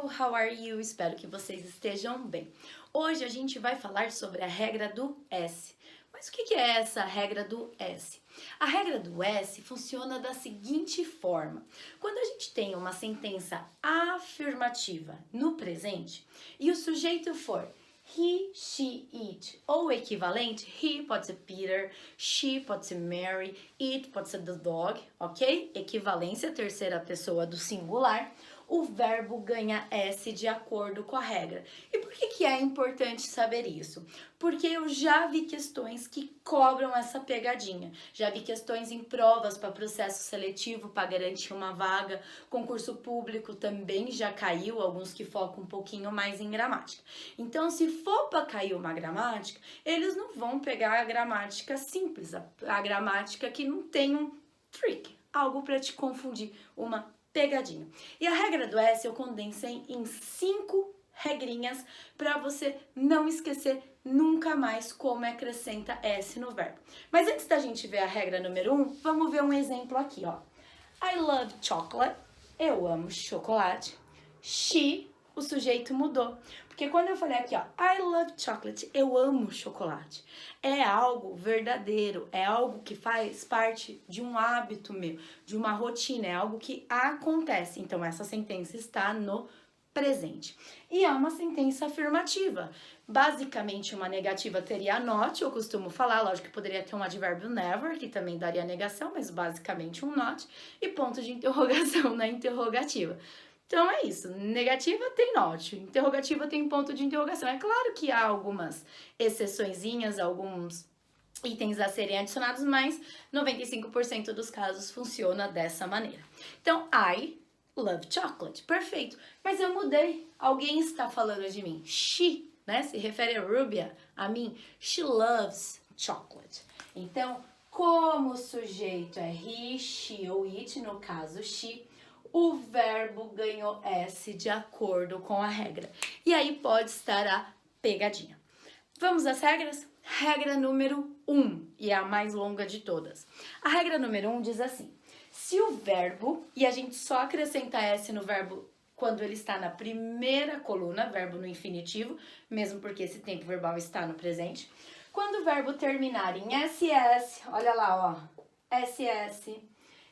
how are you? Espero que vocês estejam bem. Hoje a gente vai falar sobre a regra do S. Mas o que é essa regra do S? A regra do S funciona da seguinte forma. Quando a gente tem uma sentença afirmativa no presente e o sujeito for he, she, it ou equivalente, he pode ser Peter, she pode ser Mary, it pode ser the dog, ok? Equivalência, terceira pessoa do singular. O verbo ganha S de acordo com a regra. E por que é importante saber isso? Porque eu já vi questões que cobram essa pegadinha. Já vi questões em provas para processo seletivo para garantir uma vaga. Concurso público também já caiu, alguns que focam um pouquinho mais em gramática. Então, se for para cair uma gramática, eles não vão pegar a gramática simples, a gramática que não tem um trick, algo para te confundir, uma pegadinha. E a regra do S eu condensei em 5 regrinhas para você não esquecer nunca mais como acrescenta S no verbo. Mas antes da gente ver a regra número 1, vamos ver um exemplo aqui, ó. I love chocolate. Eu amo chocolate. She, o sujeito mudou. Porque quando eu falei aqui, ó, I love chocolate, eu amo chocolate, é algo verdadeiro, é algo que faz parte de um hábito meu, de uma rotina, é algo que acontece. Então, essa sentença está no presente. E é uma sentença afirmativa. Basicamente, uma negativa teria not, eu costumo falar, lógico que poderia ter um advérbio never, que também daria negação, mas basicamente um not, e ponto de interrogação na interrogativa. Então é isso, negativa tem not, interrogativa tem ponto de interrogação. É claro que há algumas exceçõezinhas, alguns itens a serem adicionados, mas 95% dos casos funciona dessa maneira. Então, I love chocolate, perfeito, mas eu mudei, alguém está falando de mim, she, né, se refere a Rubia, a mim, she loves chocolate. Então, como o sujeito é he, she ou it, no caso she, o verbo ganhou S de acordo com a regra. E aí pode estar a pegadinha. Vamos às regras? Regra número 1, e é a mais longa de todas. A regra número 1 diz assim: se o verbo, e a gente só acrescenta S no verbo quando ele está na primeira coluna, verbo no infinitivo, mesmo porque esse tempo verbal está no presente. Quando o verbo terminar em SS, olha lá, ó, SS,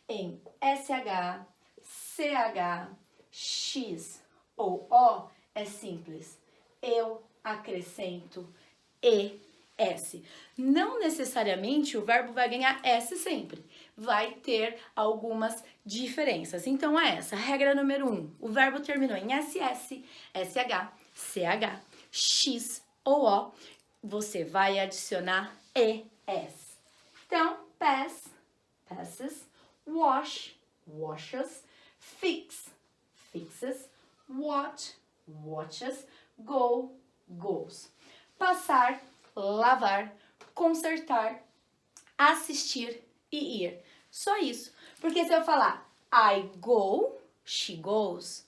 em SH, CH, X ou O, é simples. Eu acrescento ES. Não necessariamente o verbo vai ganhar S sempre. Vai ter algumas diferenças. Então é essa, regra número 1. O verbo terminou em SS, SH, CH, X ou O. Você vai adicionar ES. Então, pass, passes, wash, washes, fix, fixes, watch, watches, go, goes. Passar, lavar, consertar, assistir e ir. Só isso. Porque se eu falar I go, she goes.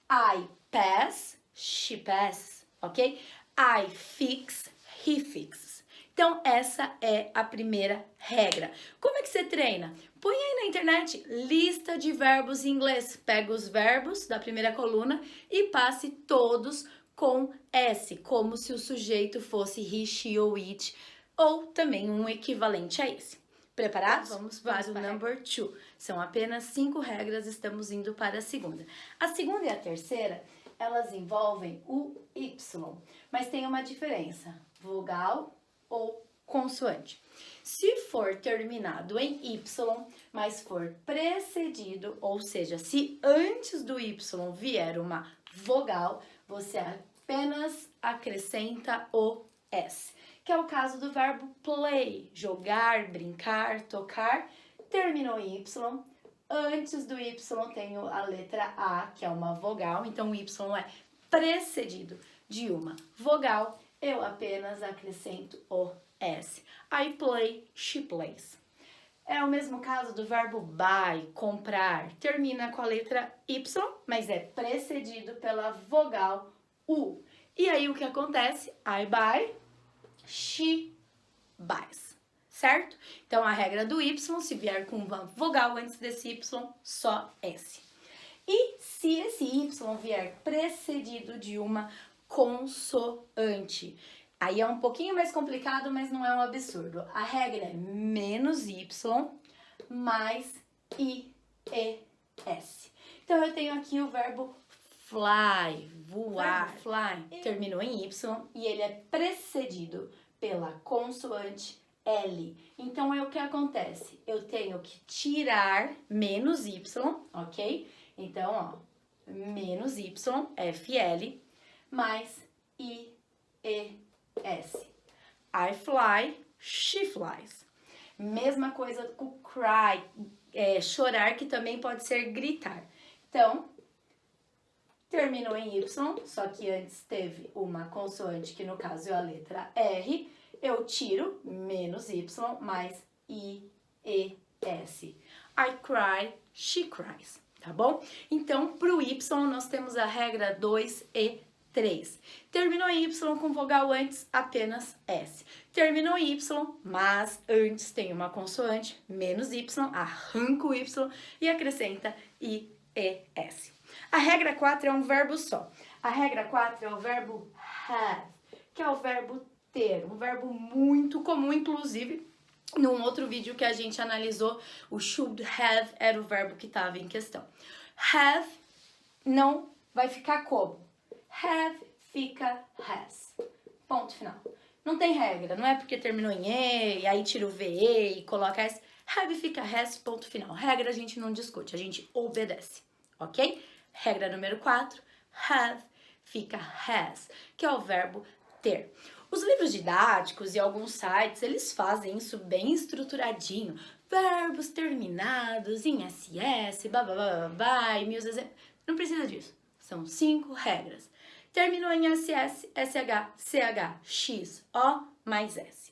I pass, she passes, ok? I fix, he fixes. Então, essa é a primeira regra. Como é que você treina? Põe aí na internet lista de verbos em inglês. Pega os verbos da primeira coluna e passe todos com S, como se o sujeito fosse he, she ou it, ou também um equivalente a esse. Preparados? Vamos para o number 2. São apenas 5 regras, estamos indo para a segunda. A segunda e a terceira, elas envolvem o Y, mas tem uma diferença. Vogal ou consoante. Se for terminado em Y, mas for precedido, ou seja, se antes do Y vier uma vogal, você apenas acrescenta o S, que é o caso do verbo play, jogar, brincar, tocar, terminou em Y, antes do Y tem a letra A, que é uma vogal, então o Y é precedido de uma vogal, eu apenas acrescento o S. I play, she plays. É o mesmo caso do verbo buy, comprar. Termina com a letra Y, mas é precedido pela vogal U. E aí o que acontece? I buy, she buys. Certo? Então a regra do Y, se vier com uma vogal antes desse Y, só S. E se esse Y vier precedido de uma consoante, aí é um pouquinho mais complicado, mas não é um absurdo. A regra é menos Y mais IES. Então eu tenho aqui o verbo fly, voar. Fly terminou em Y e ele é precedido pela consoante L. Então é o que acontece? Eu tenho que tirar menos Y, ok? Então, ó, menos Y, FL, mais IES. I fly, she flies. Mesma coisa com cry, chorar, que também pode ser gritar. Então, terminou em Y, só que antes teve uma consoante, que no caso é a letra R. Eu tiro menos Y mais IES. I cry, she cries, tá bom? Então, para o Y, nós temos a regra 2 e 3. Terminou em Y com vogal antes, apenas S. Terminou em Y, mas antes tem uma consoante, menos Y, arranca o Y e acrescenta IES. A regra 4 é um verbo só. A regra 4 é o verbo have, que é o verbo ter, um verbo muito comum, inclusive, num outro vídeo que a gente analisou, o should have era o verbo que estava em questão. Have não vai ficar como? Have fica has. Ponto final. Não tem regra, não é porque terminou em E, e aí tira o VE e coloca S. Have fica has, ponto final. Regra a gente não discute, a gente obedece, ok? Regra número 4, have fica has, que é o verbo ter. Os livros didáticos e alguns sites, eles fazem isso bem estruturadinho. Verbos terminados em SS, babá, e mil exemplos. Não precisa disso. São 5 regras. Terminou em SS, SH, CH, X, O mais S.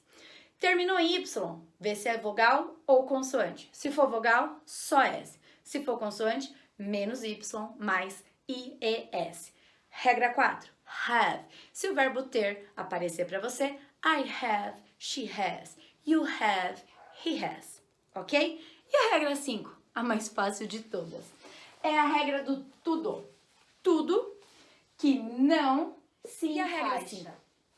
Terminou em Y, vê se é vogal ou consoante. Se for vogal, só S. Se for consoante, menos Y mais IES. Regra 4. Have. Se o verbo ter aparecer para você, I have, she has, you have, he has, ok? E a regra 5, a mais fácil de todas, é a regra do tudo. Tudo que não se encaixa. E a regra 5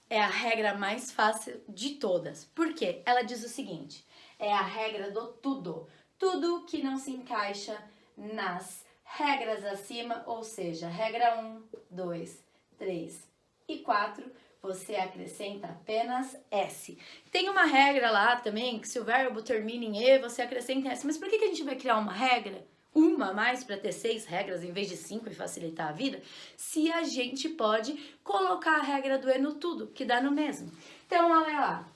é a regra mais fácil de todas. Por quê? Ela diz o seguinte, é a regra do tudo. Tudo que não se encaixa nas regras acima, ou seja, regra 1, 2, 3 e 4, você acrescenta apenas S. Tem uma regra lá também, que se o verbo termina em E, você acrescenta S. Mas por que a gente vai criar uma regra? Uma a mais para ter 6 regras em vez de 5 e facilitar a vida? Se a gente pode colocar a regra do E no tudo, que dá no mesmo. Então, olha lá.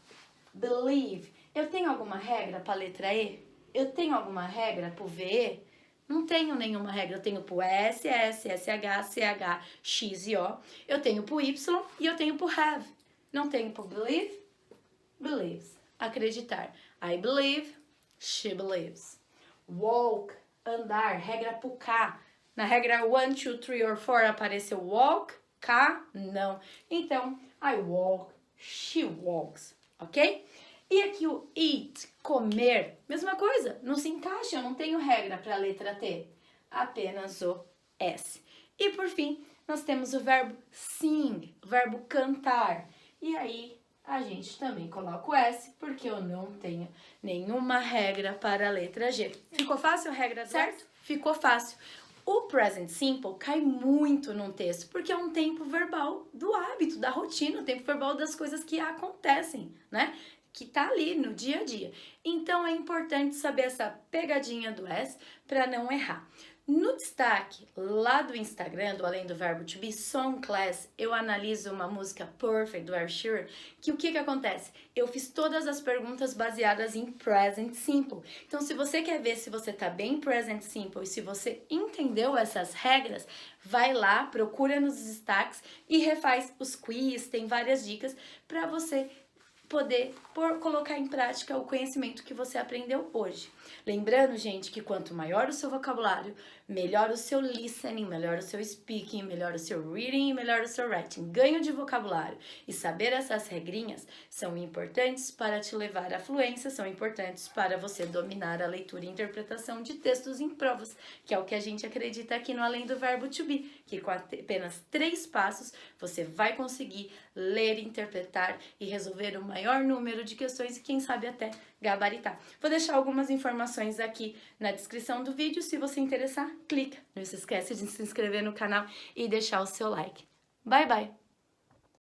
Believe. Eu tenho alguma regra para a letra E? Eu tenho alguma regra para o VE? Não tenho nenhuma regra, eu tenho pro S, S, SH, CH, X e O. Eu tenho pro Y e eu tenho pro have. Não tenho pro believe, believes. Acreditar. I believe, she believes. Walk, andar, regra pro K. Na regra 1, 2, 3 or 4 apareceu walk, K, não. Então, I walk, she walks, ok? E aqui o eat, comer, mesma coisa, não se encaixa, eu não tenho regra para a letra T, apenas o S. E por fim, nós temos o verbo sing, o verbo cantar. E aí, a gente também coloca o S, porque eu não tenho nenhuma regra para a letra G. Ficou fácil a regra, certo? Ficou fácil. O present simple cai muito num texto, porque é um tempo verbal do hábito, da rotina, o tempo verbal das coisas que acontecem, né? Que tá ali no dia a dia. Então é importante saber essa pegadinha do S para não errar. No destaque lá do Instagram, do Além do Verbo To Be Song Class, eu analiso uma música Perfect do Ed Sheeran, que o que acontece? Eu fiz todas as perguntas baseadas em Present Simple. Então, se você quer ver se você tá bem Present Simple e se você entendeu essas regras, vai lá, procura nos destaques e refaz os quiz, tem várias dicas para você poder por colocar em prática o conhecimento que você aprendeu hoje. Lembrando, gente, que quanto maior o seu vocabulário, melhor o seu listening, melhor o seu speaking, melhor o seu reading e melhor o seu writing. Ganho de vocabulário e saber essas regrinhas são importantes para te levar à fluência, são importantes para você dominar a leitura e interpretação de textos em provas, que é o que a gente acredita aqui no Além do Verbo To Be, que com apenas 3 passos você vai conseguir ler, interpretar e resolver o maior número de questões e quem sabe até gabaritar. Vou deixar algumas informações aqui na descrição do vídeo, se você interessar, clica. Não se esquece de se inscrever no canal e deixar o seu like. Bye, bye!